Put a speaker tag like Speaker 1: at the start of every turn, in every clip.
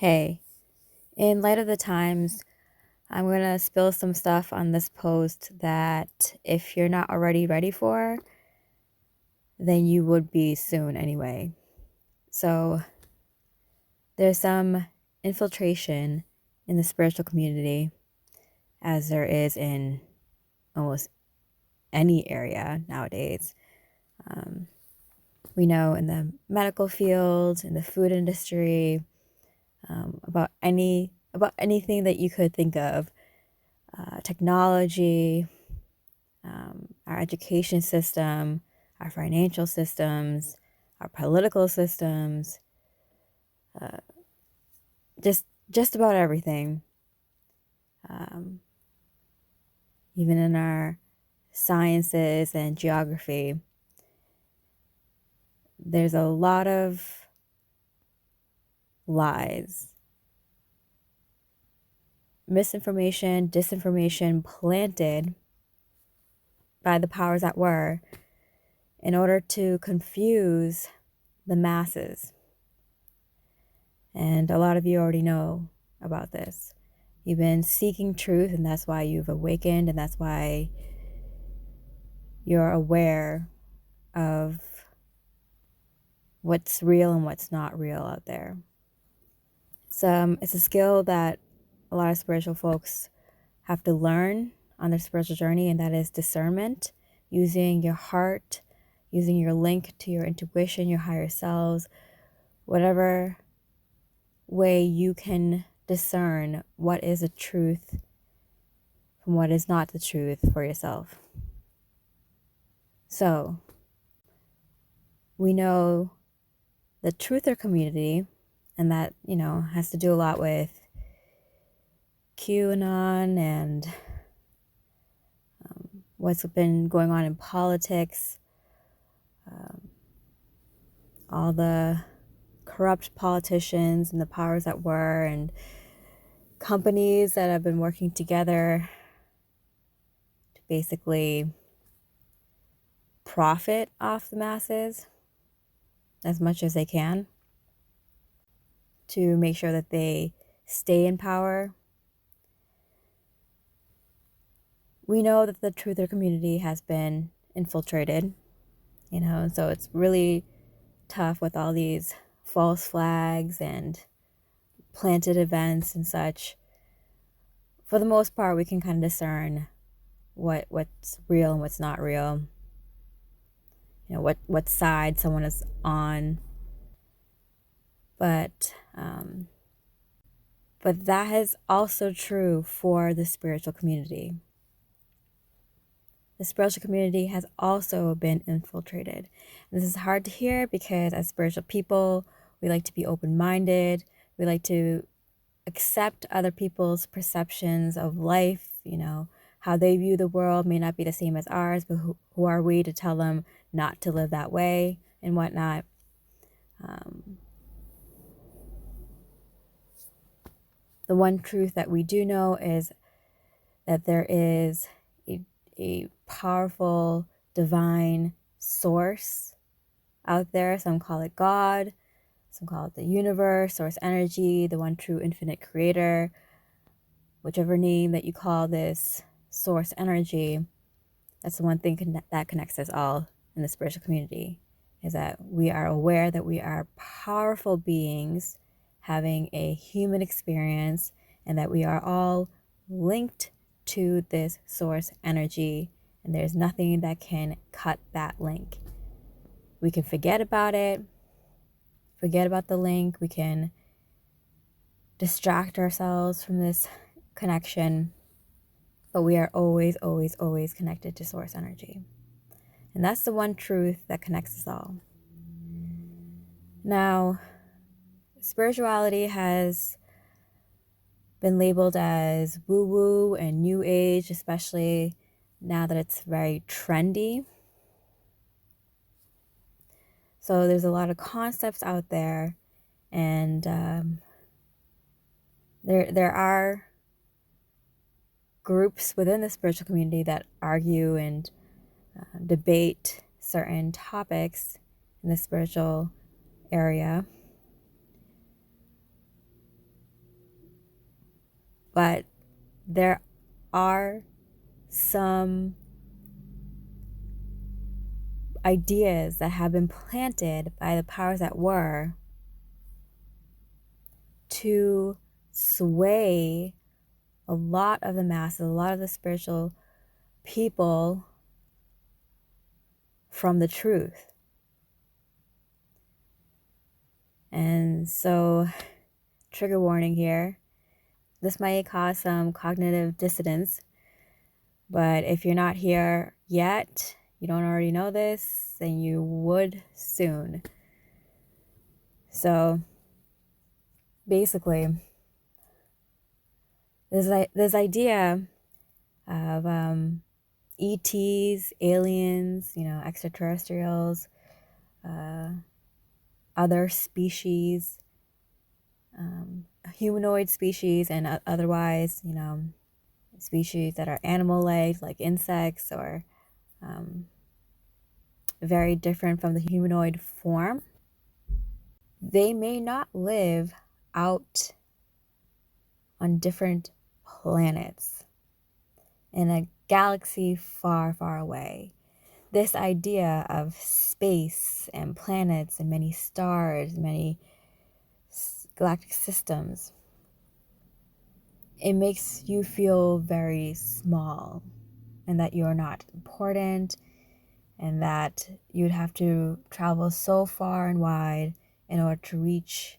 Speaker 1: Hey, in light of the times, I'm going to spill some stuff on this post that if you're not already ready for, then you would be soon anyway. So, there's some infiltration in the spiritual community, as there is in almost any area nowadays. We know in the medical field, in the food industry, about anything that you could think of, technology, our education system, our financial systems, our political systems, just about everything. Even in our sciences and geography, there's a lot of lies, misinformation, disinformation planted by the powers that were in order to confuse the masses. And a lot of you already know about this. You've been seeking truth, and that's why you've awakened, and that's why you're aware of what's real and what's not real out there. It's a skill that a lot of spiritual folks have to learn on their spiritual journey, and that is discernment, using your heart, using your link to your intuition, your higher selves, whatever way you can discern what is the truth from what is not the truth for yourself. So, we know the truther community, and that, has to do a lot with QAnon and what's been going on in politics, all the corrupt politicians and the powers that were, and companies that have been working together to basically profit off the masses as much as they can to make sure that they stay in power. We know that the truther community has been infiltrated, so it's really tough with all these false flags and planted events and such. For the most part, we can kind of discern what's real and what's not real. What side someone is on. But that is also true for the spiritual community. The spiritual community has also been infiltrated. And this is hard to hear because as spiritual people, we like to be open-minded. We like to accept other people's perceptions of life. How they view the world may not be the same as ours, but who are we to tell them not to live that way and whatnot? The one truth that we do know is that there is a powerful divine source out there. Some call it God, some call it the universe, source energy, the one true infinite creator. Whichever name that you call this source energy, that's the one thing that connects us all in the spiritual community, is that we are aware that we are powerful beings having a human experience, and that we are all linked to this source energy, and there's nothing that can cut that link. We can forget about it, forget about the link, we can distract ourselves from this connection, but we are always, always, always connected to source energy. And that's the one truth that connects us all. Now, spirituality has been labeled as woo-woo and new age, especially now that it's very trendy. So there's a lot of concepts out there, and there are groups within the spiritual community that argue and debate certain topics in the spiritual area. But there are some ideas that have been planted by the powers that were to sway a lot of the masses, a lot of the spiritual people from the truth. And so, trigger warning here. This might cause some cognitive dissonance, but if you're not here yet, you don't already know this, then you would soon. So basically, this idea of E.T.s, aliens, extraterrestrials, other species, humanoid species, and otherwise, species that are animal-like, like insects, or very different from the humanoid form. They may not live out on different planets in a galaxy far, far away. This idea of space and planets and many stars, many galactic systems, it makes you feel very small and that you're not important and that you'd have to travel so far and wide in order to reach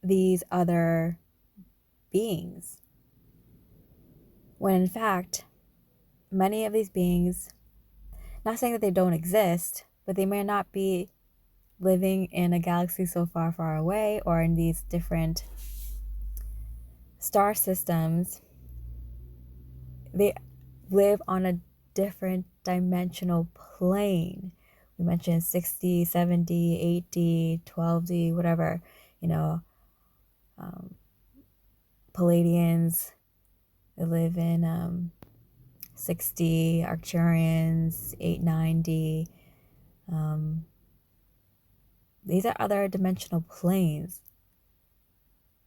Speaker 1: these other beings. When in fact, many of these beings, not saying that they don't exist, but they may not be living in a galaxy so far, far away or in these different star systems. They live on a different dimensional plane. We mentioned 6D, 7D, 8D, 12D, whatever, Palladians, they live in 6D, Arcturians, 8, 9D. These are other dimensional planes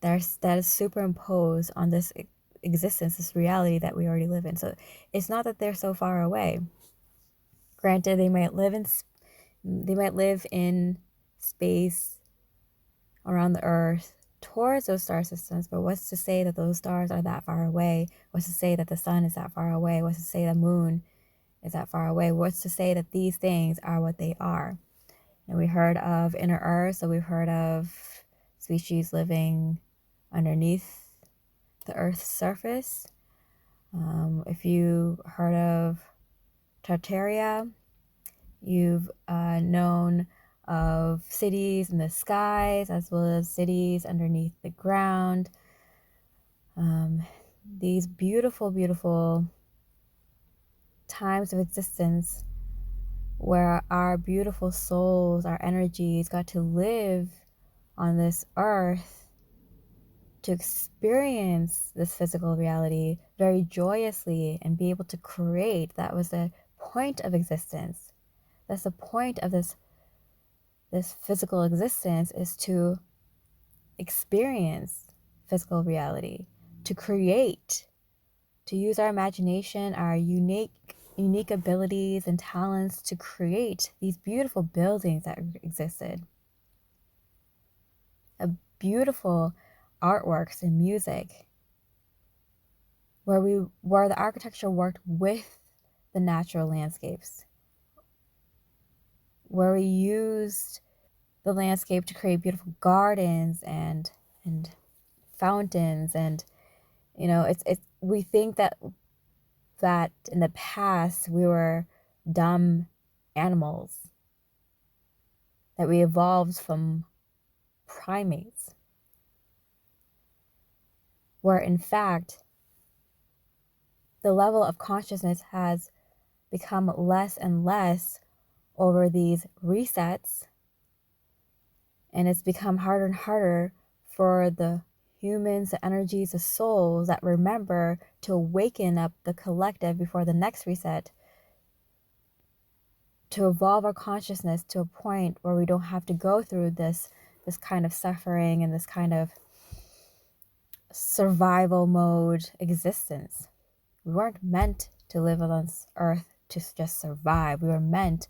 Speaker 1: that is superimposed on this existence, this reality that we already live in. So it's not that they're so far away. Granted, they might live in space around the Earth towards those star systems, but what's to say that those stars are that far away? What's to say that the sun is that far away? What's to say the moon is that far away? What's to say that these things are what they are? And we heard of inner Earth, so we've heard of species living underneath the Earth's surface. If you heard of Tartaria, you've known of cities in the skies as well as cities underneath the ground. These beautiful, beautiful times of existence where our beautiful souls, our energies got to live on this earth to experience this physical reality very joyously and be able to create. That was the point of existence. That's the point of this physical existence, is to experience physical reality, to create, to use our imagination, our unique abilities and talents to create these beautiful buildings that existed. A beautiful artworks and music where the architecture worked with the natural landscapes, where we used the landscape to create beautiful gardens and fountains. And it's we think that in the past we were dumb animals, that we evolved from primates, where in fact the level of consciousness has become less and less over these resets, and it's become harder and harder for the humans, the energies, the souls that remember to awaken up the collective before the next reset, to evolve our consciousness to a point where we don't have to go through this kind of suffering and this kind of survival mode existence. We weren't meant to live on this earth to just survive. We were meant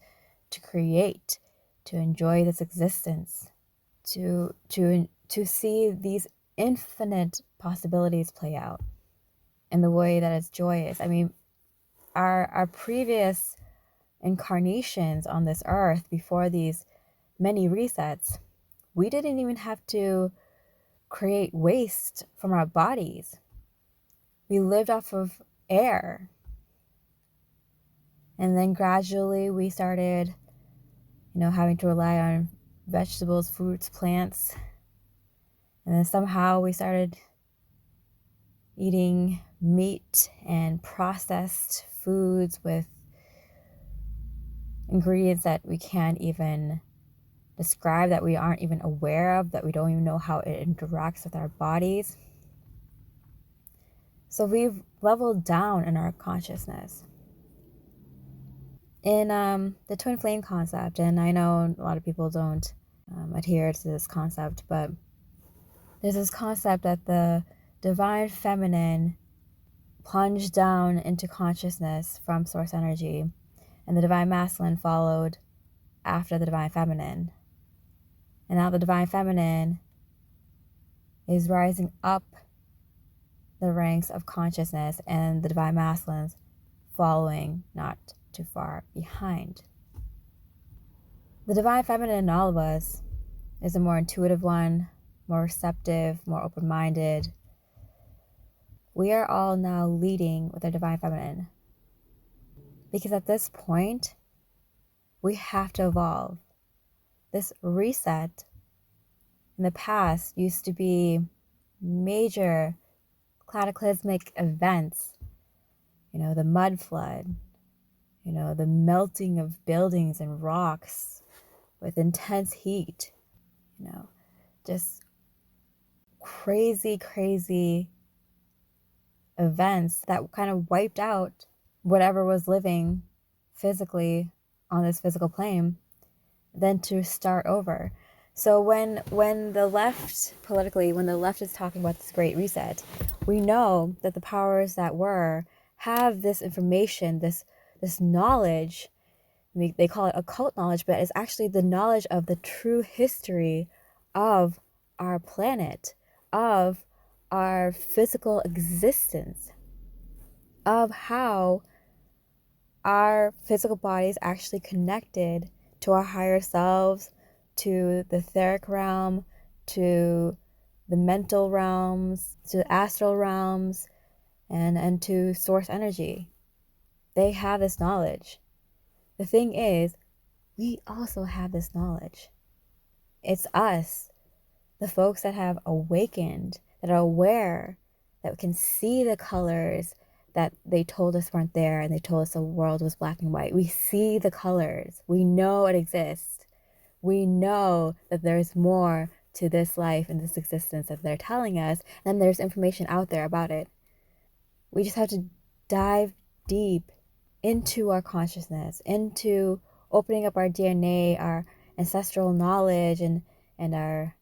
Speaker 1: to create, to enjoy this existence, to see these infinite possibilities play out in the way that is joyous. I mean, our previous incarnations on this earth, before these many resets, we didn't even have to create waste from our bodies. We lived off of air. And then gradually we started, having to rely on vegetables, fruits, plants. And then somehow we started eating meat and processed foods with ingredients that we can't even describe, that we aren't even aware of, that we don't even know how it interacts with our bodies. So we've leveled down in our consciousness. In the twin flame concept, and I know a lot of people don't adhere to this concept, but there's this concept that the divine feminine plunged down into consciousness from source energy, and the divine masculine followed after the divine feminine. And now the divine feminine is rising up the ranks of consciousness, and the divine masculines following not too far behind. The divine feminine in all of us is a more intuitive one, more receptive, more open-minded. We are all now leading with our divine feminine, because at this point, we have to evolve. This reset in the past used to be major cataclysmic events, the mud flood, the melting of buildings and rocks with intense heat, just crazy events that kind of wiped out whatever was living physically on this physical plane, then to start over. So when the left, politically, when the left is talking about this great reset, we know that the powers that were have this information, this knowledge. I mean, they call it occult knowledge, but it's actually the knowledge of the true history of our planet, of our physical existence, of how our physical bodies actually connected to our higher selves, to the etheric realm, to the mental realms, to the astral realms, and to source energy. They have this knowledge. The thing is, we also have this knowledge. It's us, the folks that have awakened, that are aware, that can see the colors that they told us weren't there, and they told us the world was black and white. We see the colors. We know it exists. We know that there's more to this life and this existence that they're telling us, and there's information out there about it. We just have to dive deep into our consciousness, into opening up our DNA, our ancestral knowledge, and our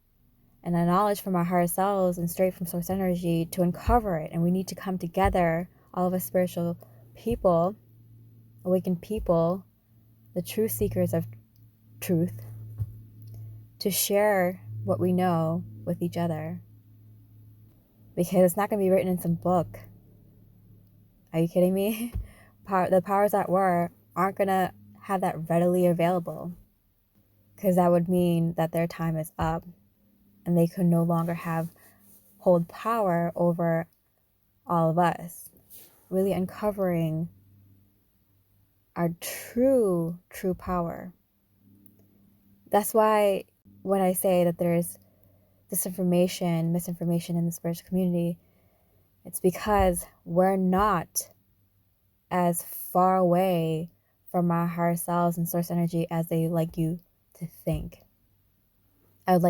Speaker 1: knowledge from our higher selves and straight from source energy, to uncover it. And we need to come together, all of us spiritual people, awakened people, the true seekers of truth, to share what we know with each other. Because it's not going to be written in some book. Are you kidding me? The powers that were aren't going to have that readily available, because that would mean that their time is up and they could no longer hold power over all of us. Really uncovering our true power. That's why when I say that there's disinformation, misinformation in the spiritual community, it's because we're not as far away from our higher selves and source energy as they like you to think. As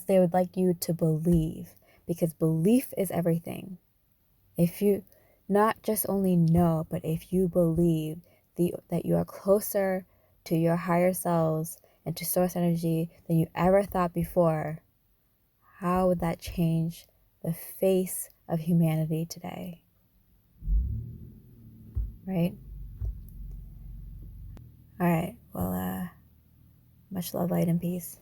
Speaker 1: they would like you to believe, because belief is everything. If you not just only know, but if you believe that you are closer to your higher selves and to source energy than you ever thought before, how would that change the face of humanity today. Right? All right. Well, much love, light, and peace.